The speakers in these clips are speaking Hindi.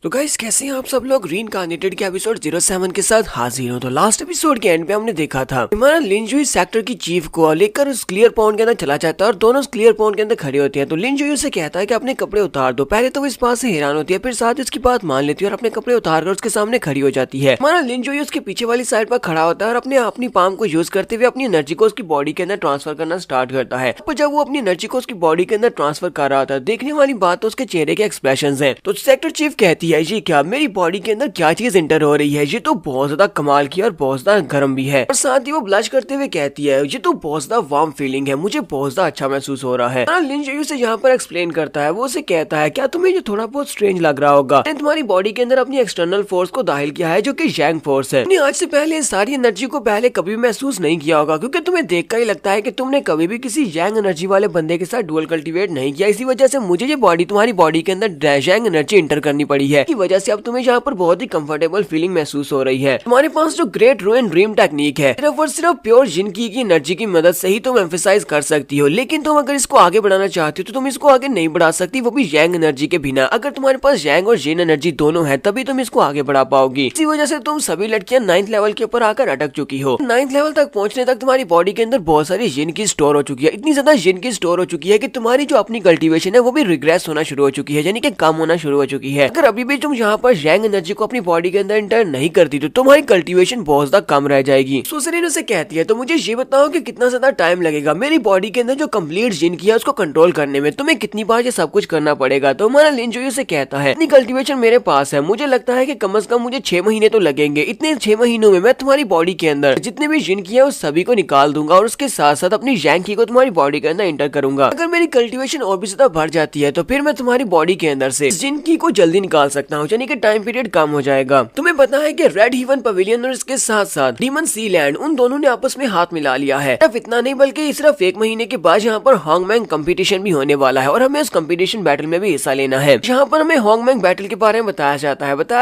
तो गाइस कैसे हैं आप सब लोग। रीइंकार्नेटेड के एपिसोड 07 के साथ हाजिर हूं। तो लास्ट एपिसोड के एंड पे हमने देखा था हमारा लिनजुई सेक्टर की चीफ को लेकर उस क्लियर पॉइंट के अंदर चला जाता है और दोनों उस क्लियर पॉइंट के अंदर खड़े होते हैं। तो लिनजुई उसे कहता है कि अपने कपड़े उतार दो। पहले तो वो इस बात से हैरान होती है, फिर साथ ही उसकी बात मान लेती है और अपने कपड़े उतार कर उसके सामने खड़ी हो जाती है। हमारा लिनजुई उसके पीछे वाली साइड पर खड़ा होता है और अपनी पाम को यूज करते हुए अपनी एनर्जी को उसकी बॉडी के अंदर ट्रांसफर करना स्टार्ट करता है। पर जब वो अपनी एनर्जी को उसकी बॉडी के अंदर ट्रांसफर कर रहा था, देखने वाली बात तो उसके चेहरे के एक्सप्रेशन है। तो सेक्टर चीफ कहती है ये क्या मेरी बॉडी के अंदर क्या चीज एंटर हो रही है, ये तो बहुत ज्यादा कमाल की और बहुत ज्यादा गर्म भी है। और साथ ही वो ब्लश करते हुए कहती है ये तो बहुत ज्यादा वार्म फीलिंग है, मुझे बहुत ज्यादा अच्छा महसूस हो रहा है। लिनजुई से यहाँ पर एक्सप्लेन करता है, वो उसे कहता है क्या तुम्हें ये थोड़ा बहुत स्ट्रेंज लग रहा होगा, मैंने तुम्हारी बॉडी के अंदर अपनी एक्सटर्नल फोर्स को दाखिल किया है जो कि यांग फोर्स है। आज से पहले सारी एनर्जी को पहले कभी महसूस नहीं किया होगा, क्योंकि तुम्हें देखकर ही लगता है कि तुमने कभी भी किसी यांग एनर्जी वाले बंदे के साथ डुअल कल्टीवेट नहीं किया। इसी वजह से मुझे ये बॉडी तुम्हारी बॉडी के अंदर यांग एनर्जी एंटर करनी पड़ी है। इसी वजह से अब तुम्हें यहाँ पर बहुत ही कंफर्टेबल फीलिंग महसूस हो रही है। तुम्हारे पास जो ग्रेट रू एंड ड्रीम टेक्निक है, सिर्फ और सिर्फ प्योर जिन की एनर्जी की मदद से ही तुम एम्फेसाइज कर सकती हो, लेकिन तुम अगर इसको आगे बढ़ाना चाहती हो तो तुम इसको आगे नहीं बढ़ा सकती, वो भी यांग एनर्जी के बिना। अगर तुम्हारे पास यांग और जिन एनर्जी दोनों है तभी तुम इसको आगे बढ़ा पाओगी। इसी वजह से तुम सभी लड़कियां 9th लेवल के ऊपर आकर अटक चुकी हो। 9th लेवल तक पहुंचने तक तुम्हारी बॉडी के अंदर बहुत सारी जिन की स्टोर हो चुकी है, इतनी ज्यादा जिन की स्टोर हो चुकी है कि तुम्हारी जो अपनी कल्टीवेशन है वो भी रिग्रेस होना शुरू हो चुकी है, यानी कि कम होना शुरू हो चुकी है। अगर अभी भी तुम यहाँ पर यांग एनर्जी को अपनी बॉडी के अंदर एंटर नहीं करती तो तुम्हारी कल्टीवेशन बहुत ज्यादा कम रह जाएगी। सुसरीन उसे कहती है तो मुझे ये बताओ कि कितना ज्यादा टाइम लगेगा मेरी बॉडी के अंदर जो कंप्लीट जिन किया उसको कंट्रोल करने में, तुम्हें कितनी बार ये सब कुछ करना पड़ेगा। तो हमारा लिनजुई उसे कहता है इतनी कल्टीवेशन मेरे पास है, मुझे लगता है कि कम से कम मुझे 6 महीने तो लगेंगे। इतने 6 महीनों में मैं तुम्हारी बॉडी के अंदर जितने भी जिन किया उस सभी को निकाल दूंगा और उसके साथ साथ अपनी यांग की को तुम्हारी बॉडी के अंदर एंटर करूंगा। अगर मेरी कल्टीवेशन और भी ज्यादा बढ़ जाती है तो फिर मैं तुम्हारी बॉडी के अंदर से जिन की को जल्दी निकाल सकता हूँ, यानी कि टाइम पीरियड कम हो जाएगा। तुम्हें पता है कि रेड हेवन पवेलियन और इसके साथ साथ डीमन सी लैंड उन दोनों ने आपस में हाथ मिला लिया है। सिर्फ इतना नहीं बल्कि सिर्फ 1 महीने के बाद यहाँ पर होंगमैंग कंपटीशन भी होने वाला है और हमें उस कंपटीशन बैटल में भी हिस्सा लेना है। यहाँ पर हमें होंगमैंग बैटल के बारे में बताया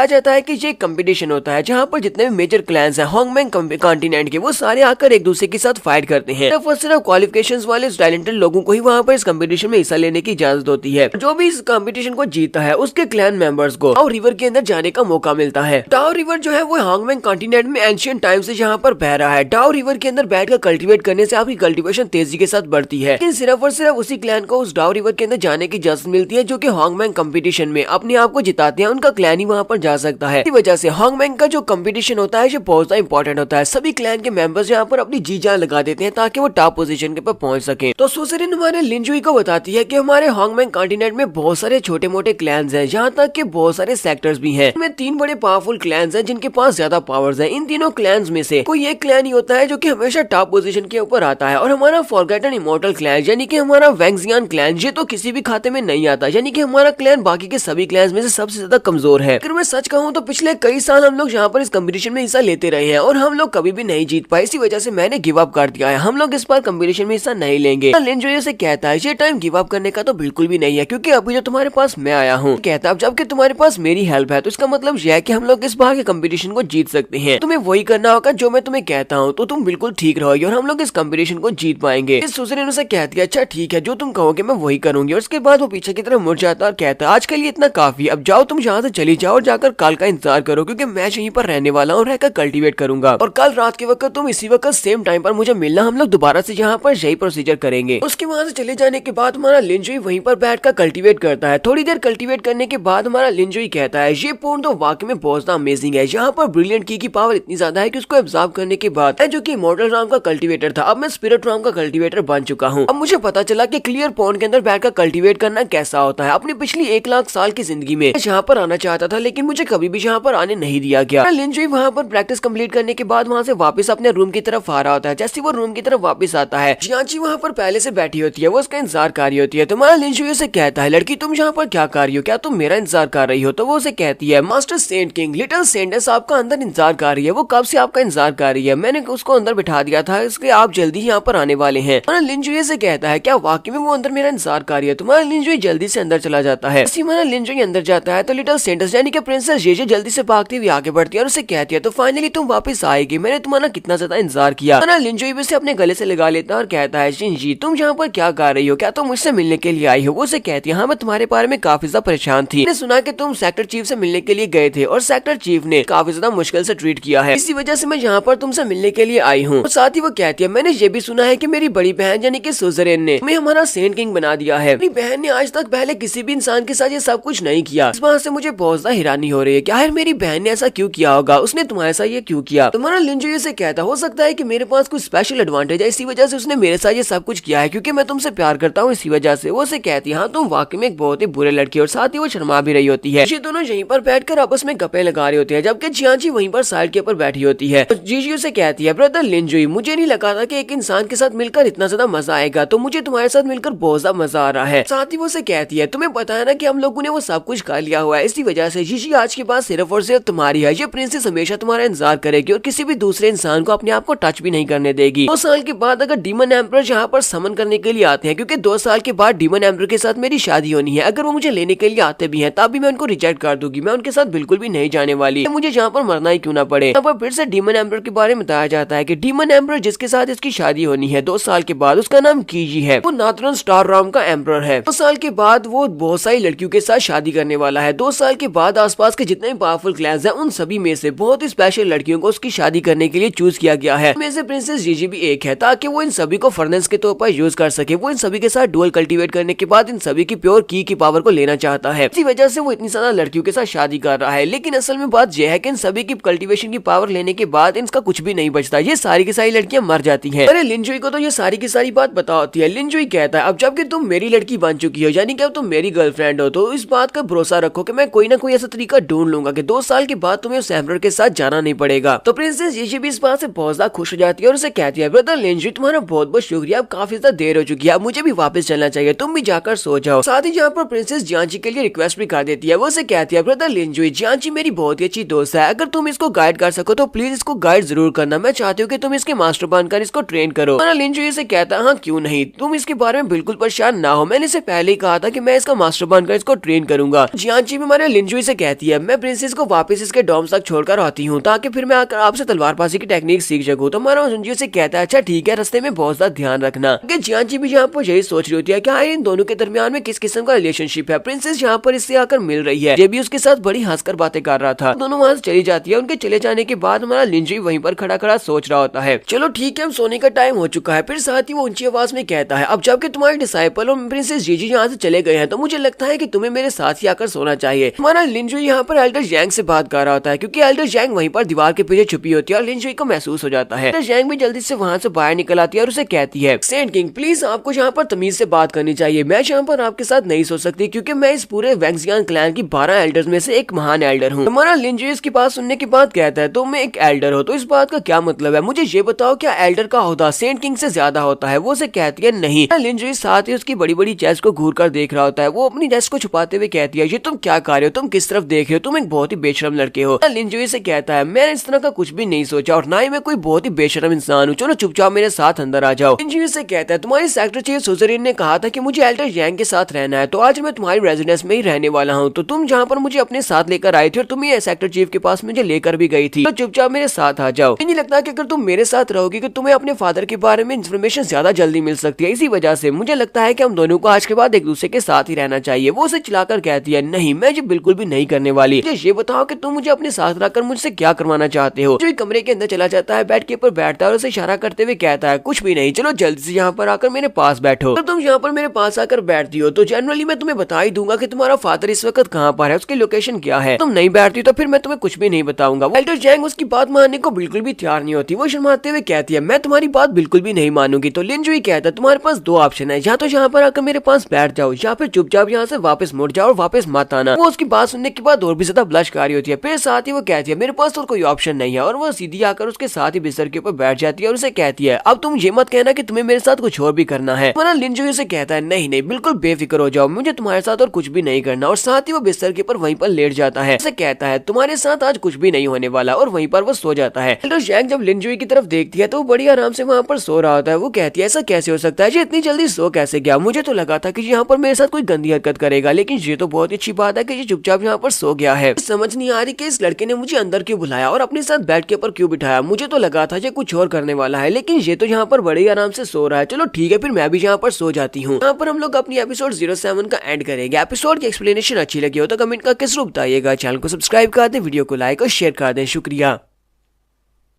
जाता है कि ये कंपटीशन होता है जहाँ पर जितने भी मेजर क्लैंस हैं होंगमैंग कॉन्टिनेंट के, वो सारे आकर एक दूसरे के साथ फाइट करते हैं। सिर्फ और सिर्फ क्वालिफिकेशंस वाले टैलेंटेड लोगों को ही वहाँ पर इस कंपटीशन में हिस्सा लेने की इजाजत होती है। जो भी इस कंपटीशन को जीता है उसके क्लैन मेंबर्स को टाओ रिवर के अंदर जाने का मौका मिलता है। टाओ रिवर जो है वो होंगमैंग कॉन्टिनेंट में एंशिएंट टाइम से यहाँ पर बह रहा है। टाओ रिवर के अंदर बैठकर कल्टीवेट करने से आपकी कल्टीवेशन तेजी के साथ बढ़ती है, लेकिन सिर्फ और सिर्फ उसी क्लैन को उस टाओ रिवर के अंदर जाने की इजाजत मिलती है जो कि होंगमैंग कंपटीशन में अपने आप को जिताते हैं, उनका क्लैन ही वहाँ पर जा सकता है। इसी वजह से होंगमैंग का जो कंपटीशन होता है ये बहुत ज्यादा इंपॉर्टेंट होता है। सभी क्लैन के मेंबर्स यहाँ पर अपनी जी जान लगा देते हैं ताकि वो टॉप पोजीशन के ऊपर पहुंच सके। तो सुसरीन हमारे लिनजुई को बताती है कि हमारे होंगमैंग कॉन्टिनेंट में बहुत सारे छोटे मोटे क्लैंस हैं, यहाँ तक कि बहुत सारे सेक्टर्स भी हैं। इनमें 3 बड़े पावरफुल क्लैंस हैं जिनके पास ज्यादा पावर्स हैं। इन तीनों क्लैंस में से कोई एक क्लैन ही होता है जो कि हमेशा टॉप पोजीशन के ऊपर आता है और हमारा फॉरगॉटन इमॉर्टल क्लैन यानी कि हमारा वैंगजियान क्लैन ये तो किसी भी खाते में नहीं आता, यानी कि हमारा क्लैन बाकी के सभी क्लैंस में से सबसे ज्यादा कमजोर है। अगर मैं सच कहूँ तो पिछले कई साल हम लोग यहाँ पर इस कंपटीशन में हिस्सा लेते रहे हैं और हम लोग कभी भी नहीं जीत पाए। इसी वजह से मैंने गिव अप कर दिया है, हम लोग इस बार कंपटीशन में हिस्सा नहीं लेंगे। लिनजुई से कहता है ये टाइम गिव अप करने का तो बिल्कुल भी नहीं है, क्योंकि अभी जो तुम्हारे पास मैं आया हूँ, कहता है जबकि तुम्हारे पास मेरी हेल्प है तो इसका मतलब यह है कि हम लोग इस बार के कंपटीशन को जीत सकते हैं। तुम्हें वही करना होगा जो मैं तुम्हें कहता हूँ, तो तुम बिल्कुल ठीक रहोगे और हम लोग इस कंपटीशन को जीत पाएंगे। इस सुसरीन से कहती है अच्छा ठीक है, जो तुम कहोगे मैं वही करूंगी। और उसके बाद वो पीछे की तरफ मुड़ जाता है और कहता है आज के लिए इतना काफी, अब जाओ तुम यहाँ से चली जाओ और जाकर कल का इंतजार करो, क्योंकि मैं यहीं पर रहने वाला हूँ, रहकर कल्टीवेट करूंगा और कल रात के वक्त तुम इसी वक्त सेम टाइम पर मुझे मिलना, हम लोग दोबारा से यहाँ पर यही प्रोसीजर करेंगे। उसके वहां से चले जाने के बाद हमारा लिनजुई वहीं पर बैठकर कल्टीवेट करता है। थोड़ी देर कल्टीवेट करने के बाद हमारा लिनजुई कहता है ये पॉइंट तो वाकई में बहुत ज्यादा अमेजिंग है। यहाँ पर ब्रिलियंट की पावर इतनी ज्यादा है कि उसको एब्जॉर्ब करने के बाद जो कि इमॉर्टल राम का कल्टीवेटर था, अब मैं स्पिरिट राम का कल्टीवेटर बन चुका हूँ। अब मुझे पता चला कि क्लियर पॉइंट के अंदर बैठकर कल्टीवेट करना कैसा होता है। अपनी पिछली 1 लाख साल की जिंदगी में यहाँ पर आना चाहता था, लेकिन मुझे कभी भी यहाँ पर आने नहीं दिया गया। लिनजुई वहाँ पर प्रैक्टिस कंप्लीट करने के बाद वहाँ से वापस अपने रूम की तरफ आ रहा होता है। जैसे वो रूम की तरफ वापस आता है, जियांची वहाँ पर पहले से बैठी होती है, वो उसका इंतजार कर रही होती है। तुम्हारा लिनजुई से कहता है लड़की तुम यहाँ पर क्या कर रही हो, क्या तुम मेरा इंतजार कर रही हो? तो वो उसे कहती है master saint king little saints आपका अंदर इंतजार कर रही है, वो कब से आपका इंतजार कर रही है, मैंने उसको अंदर बिठा दिया था, इसके आप जल्दी यहाँ पर आने वाले हैं। लिनजुई से कहता है क्या वाकई में वो अंदर मेरा इंतजार कर रही है? तुम्हारा लिनजुई जल्दी से अंदर चला जाता है। लिनजुई अंदर जाता है तो लिटिल सेंटस यानी कि प्रिंसेस जेजे जल्दी से भागती हुई आगे बढ़ती है और उसे कहती है तो फाइनली तुम वापस आएगी, मैंने तुम्हारा कितना ज्यादा इंतजार किया। लिनजुई भी अपने गले से लगा लेता है और कहता है शिनजी तुम यहाँ पर क्या कर रही हो, क्या तुम मुझसे मिलने के लिए आई हो? वो उसे कहती है हाँ मैं तुम्हारे बारे में काफी ज्यादा परेशान थी, मैंने सुना कि तुम तुम सेक्टर चीफ से मिलने के लिए गए थे और सेक्टर चीफ ने काफी ज्यादा मुश्किल से ट्रीट किया है, इसी वजह से मैं यहाँ पर तुमसे मिलने के लिए आई हूँ। साथ ही वो कहती है मैंने ये भी सुना है कि मेरी बड़ी बहन यानी कि सुजरेन ने हमें हमारा सेंट किंग बना दिया है। मेरी बहन ने आज तक पहले किसी भी इंसान के साथ ये सब कुछ नहीं किया। इस बात से मुझे बहुत ज्यादा हैरानी हो रही है कि आखिर मेरी बहन ने ऐसा क्यों किया होगा, उसने तुम्हारे साथ ये क्यों किया। तुम्हारा लिंजुई से कहता हो सकता है कि मेरे पास कुछ स्पेशल एडवांटेज है, इसी वजह से उसने मेरे साथ ये सब कुछ किया है क्योंकि मैं तुमसे प्यार करता हूँ, इसी वजह से। वो उसे कहती है हाँ तुम वाकई में एक बहुत ही बुरे लड़के, और साथ ही वो शर्मा भी रही होती है। ये दोनों यहीं पर बैठकर आपस में गप्पे लगा रहे होते हैं, जबकि जियांची वहीं पर साइड के ऊपर बैठी होती है। जीजी उसे कहती है ब्रदर लिंजुई, मुझे नहीं लगा था कि एक इंसान के साथ मिलकर इतना ज्यादा मजा आएगा, तो मुझे तुम्हारे साथ मिलकर बहुत ज्यादा मजा आ रहा है। साथ ही वो उसे कहती है तुम्हें पता है ना कि हम लोगों ने वो सब कुछ कर लिया हुआ है, इसी वजह से जीजी आज के बाद सिर्फ और सिर्फ तुम्हारी है। ये प्रिंसेस हमेशा तुम्हारा इंतजार करेगी और किसी भी दूसरे इंसान को अपने आप को टच भी नहीं करने देगी। 2 साल के बाद अगर डीमन एम्परर यहाँ पर समन करने के लिए आते हैं, क्योंकि 2 साल के बाद डीमन एम्परर के साथ मेरी शादी होनी है, अगर वो मुझे लेने के लिए आते भी हैं तब भी मैं उनको रिजेक्ट कर दूंगी, मैं उनके साथ बिल्कुल भी नहीं जाने वाली, मुझे यहाँ पर मरना ही क्यों ना पड़े। यहाँ पर फिर से डीमन एम्परर के बारे में बताया जाता है कि डीमन एम्परर जिसके साथ इसकी शादी होनी है 2 साल के बाद, उसका नाम कीजी है, वो नाथरन स्टार राम का एम्परर है। 2 साल के बाद वो बहुत सारी लड़कियों के साथ शादी करने वाला है। 2 साल के बाद आसपास के जितने भी पावरफुल क्लैंस हैं उन सभी में से बहुत ही स्पेशल लड़कियों को उसकी शादी करने के लिए चूज किया गया है, में से प्रिंसेस जीजी भी एक है, ताकि वो इन सभी को फर्नेस के तौर पर यूज कर सके। वो इन सभी के साथ डुअल कल्टीवेट करने के बाद इन सभी की प्योर की पावर को लेना चाहता है, इसी वजह से वो इतनी ज्यादा लड़कियों के साथ शादी कर रहा है। लेकिन असल में बात यह है कि इन सभी की कल्टीवेशन की पावर लेने के बाद इनका कुछ भी नहीं बचता, ये सारी की सारी लड़कियां मर जाती हैं। अरे लिंजुई को तो ये सारी की सारी बात पता होती है। लिंजुई कहता है अब जबकि तुम मेरी लड़की बन चुकी हो, यानी कि अब तुम मेरी गर्लफ्रेंड हो, तो इस बात का भरोसा रखो कि मैं कोई ना कोई ऐसा तरीका ढूंढ लूंगा कि 2 साल के बाद तुम्हें उस एम्परर के साथ जाना नहीं पड़ेगा। तो प्रिंसेस जीजी भी इस बात से बहुत ज्यादा खुश हो जाती है और उसे कहती है ब्रदर लिंजुई तुम्हारा बहुत बहुत शुक्रिया, अब काफी ज्यादा देर हो चुकी है, अब मुझे भी वापस चलना चाहिए, तुम भी जाकर सो जाओ। साथ ही यहाँ पर प्रिंसेस जियांची के लिए रिक्वेस्ट भी कर देती है। वो उसे कहती है ब्रदर लिंजुई, जियांची मेरी बहुत ही अच्छी दोस्त है, अगर तुम इसको गाइड कर सको तो प्लीज इसको गाइड जरूर करना, मैं चाहती हूँ कि तुम इसके मास्टर बनकर इसको ट्रेन करो। लिंजुई से कहता है हाँ क्यों नहीं, तुम इसके बारे में बिल्कुल परेशान ना हो, मैंने इसे पहले ही कहा था कि मैं इसका मास्टर बनकर इसको ट्रेन करूंगा। जियांची भी हमारे लिंजुई से कहती है मैं प्रिंसेस को वापस इसके डॉम्स तक छोड़कर आती हूँ ताकि फिर मैं आकर आपसे तलवारबाजी की टेक्निक सीख सकूं। तो हमारा लिंजुई से कहता है अच्छा ठीक है, रास्ते में बहुत ज्यादा ध्यान रखना। जियांची भी यहाँ पर यही सोच रही होती है कि इन दोनों के दरमियान में किस किस्म का रिलेशनशिप है। प्रिंसेस यहाँ पर इससे आकर मिल रही है, ये भी उसके साथ बड़ी हंसकर बातें कर रहा था। दोनों वहाँ से चली जाती है। उनके चले जाने के बाद हमारा लिंजुई वहीं पर खड़ा खड़ा सोच रहा होता है चलो ठीक है अब सोने का टाइम हो चुका है। फिर साथ ही वो ऊंची आवाज में कहता है अब जबकि तुम्हारे डिसाइपल और प्रिंसेस जीजी यहाँ से चले गए हैं तो मुझे लगता है कि तुम्हें मेरे साथ ही आकर सोना चाहिए। हमारा लिंजुई यहाँ पर एल्डर जैंग से बात कर रहा होता है क्योंकि एल्डर जैंग वहीं पर दीवार के पीछे छुपी होती है और लिंजुई को महसूस हो जाता है। एल्डर जैंग भी जल्दी से वहाँ से बाहर निकल आती है और उसे कहती है सेंट किंग प्लीज आपको यहाँ पर तमीज से बात करनी चाहिए, मैं यहाँ पर आपके साथ नहीं सो सकती क्योंकि मैं इस पूरे वैंगजियान क्लैन की 12 एल्डर्स में से एक महान एल्डर हूँ। हमारा लिंजुई इसके पास सुनने के बाद कहता है तुम एक एल्डर हो तो इस बात का क्या मतलब है, मुझे ये बताओ क्या एल्डर का ओहदा सेंट किंग से ज्यादा होता है। वो उसे कहती है नहीं। लिंजुई साथ ही उसकी बड़ी बड़ी चेस्ट को घूर कर देख रहा होता है। वो अपनी चेस्ट को छुपाते हुए कहती है ये तुम क्या कर रहे हो, तुम किस तरफ देख रहे हो, तुम एक बहुत ही बेशरम लड़के हो। लिंजुई से कहता है मैंने इस तरह का कुछ भी नहीं सोचा और ना ही मैं कोई बहुत ही बेशरम इंसान हूँ, चलो चुपचाप मेरे साथ अंदर आ जाओ। लिंजुई से कहता है तुम्हारी सेक्टर चीफ सुजरीन ने कहा था कि मुझे एल्डर जैंग के साथ रहना है, तो आज मैं तुम्हारी रेजिडेंस में ही रहने वाला हूँ, तो तुम जहाँ पर मुझे अपने साथ लेकर आई थी और तुम ये सेक्टर चीफ के पास मुझे लेकर भी गई थी, तो चुपचाप मेरे साथ आ जाओ। नहीं लगता कि अगर तुम मेरे साथ रहोगी कि तुम्हें अपने फादर के बारे में इन्फॉर्मेशन ज्यादा जल्दी मिल सकती है, इसी वजह से मुझे लगता है कि हम दोनों को आज के बाद एक दूसरे के साथ ही रहना चाहिए। वो उसे चिल्लाकर कहती है नहीं मैं ये बिल्कुल भी नहीं करने वाली, ये बताओ कि तुम मुझे अपने साथ रखकर मुझसे क्या करवाना चाहते हो। जो कमरे के अंदर चला जाता है, बेड के ऊपर बैठता है और उसे इशारा करते हुए कहता है कुछ भी नहीं, चलो जल्दी से यहाँ पर आकर मेरे पास बैठो। तो तुम यहाँ पर मेरे पास आकर बैठती हो तो जनरली मैं तुम्हें बता ही दूंगा कि तुम्हारा फादर इस वक्त कहाँ पर है, उसकी लोकेशन क्या है। तुम नहीं बैठती तो फिर मैं तुम्हें कुछ भी नहीं बताऊंगा। एल्डर जैंग उसकी बात मानने को बिल्कुल भी तैयार नहीं होती। वो शर्माते हुए कहती है मैं तुम्हारी बात बिल्कुल भी नहीं मानूंगी। तो लिंजुई कहता है तुम्हारे पास 2 ऑप्शन है, या तो यहाँ पर आकर मेरे पास बैठ जाओ या फिर चुपचाप यहाँ से वापस मुड़ जाओ और वापस मत आना। वो उसकी बात सुनने के बाद और भी ज्यादा ब्लश कर रही होती है। फिर साथ ही वो कहती है मेरे पास तो कोई ऑप्शन नहीं है और वो सीधी आकर उसके साथ ही बिस्तर के ऊपर बैठ जाती है और उसे कहती है अब तुम ये मत कहना कि तुम्हें मेरे साथ कुछ और भी करना है। लिंजुई से कहता है नहीं नहीं बिल्कुल बेफिक्र हो जाओ, मुझे तुम्हारे साथ और कुछ भी नहीं करना। और साथ ही वो बिस्तर के ऊपर वहीं पर लेट जाता है। उसे कहता है तुम्हारे साथ आज कुछ भी नहीं होने वाला और वहीं पर वो सो जाता है। एल्डर जैंग जब लिंजुई की तरफ देखती है तो वो बड़ी आराम से वहाँ पर सो रहा होता है। वो कहती है ऐसा कैसे हो सकता है, ये इतनी जल्दी सो कैसे गया, मुझे तो लगा था कि यहाँ पर मेरे साथ कोई गंदी हरकत करेगा, लेकिन ये तो बहुत अच्छी बात है कि ये चुपचाप यहाँ पर सो गया है। समझ नहीं आ रही कि इस लड़के ने मुझे अंदर क्यों बुलाया और अपने साथ बेड के ऊपर क्यों बिठाया, मुझे तो लगा था ये कुछ और करने वाला है, लेकिन ये तो यहाँ पर बड़े आराम से सो रहा है। चलो ठीक है फिर मैं भी यहाँ पर सो जाती हूँ। यहाँ पर हम लोग अपनी एपिसोड 07 का एंड करेंगे। एपिसोड की एक्सप्लेनेशन अच्छी लगी लगी हो तो कमेंट करके जरूर बताइएगा। चैनल को सब्सक्राइब कर दें, वीडियो को लाइक और शेयर कर दें। शुक्रिया।